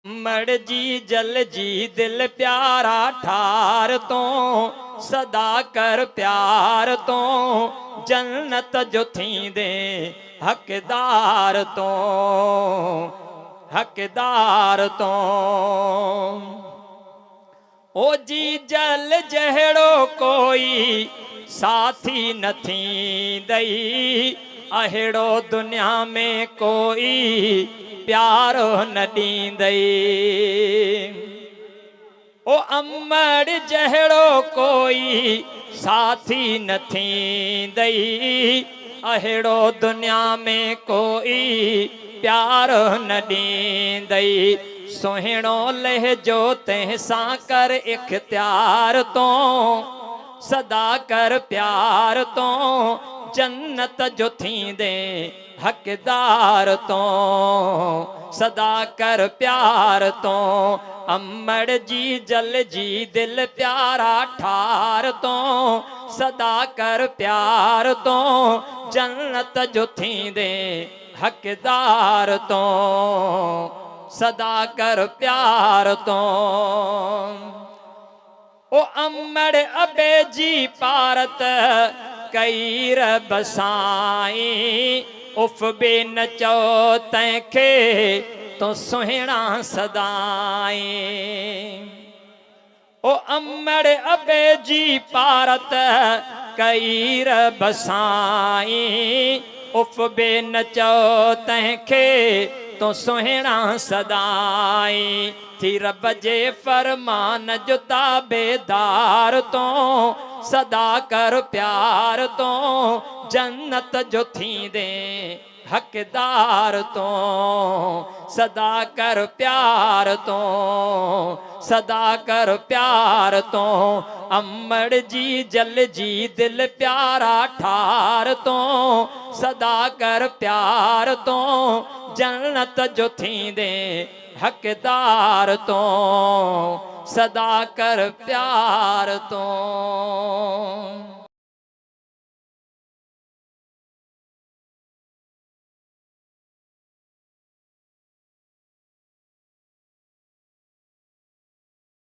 मड़ जी जल जी दिल प्यारा ठार तो सदा कर प्यार तो जन्नत जो थींदे हकदार तो हकदार तो ओ जी जल जहड़ो कोई साथी न थींदई अहिड़ो दुनिया में कोई प्यारो न ॾींदई ओ अमड़ जहड़ो कोई साथी न थींदई अहिड़ो दुनिया में कोई प्यारो न ॾींदई सुहिणो लहजो तंहिंसां कर इख्तियार तो सदा कर प्यार तो जन्नत जो थींदे हकदार तो सदा कर प्यार तो अमड़ जी जल जी दिल प्यारा ठार तो सदा कर प्यार तो जन्नत जो थींदे हकदार तो सदा कर प्यार तो ओ अमड़ अबे जी पारत कई बसाई उफ बे नचो तंहिंखे तो सुहिणा सदाई ओ अमड़ अबे जी पारत कई बसाई उफ बे नचो तंहिंखे तो सुहिणा सदाई थी रब जे फरमान जो ताबेदार तो सदा कर प्यार तो जन्नत जो थींदे हकदार तो सदा कर प्यार तो सदा कर प्यार तो अमड़ जी जल जी दिल प्यारा ठार तो सदा कर प्यार तो जन्नत जो थींदे हकदार तो सदा कर प्यार तो।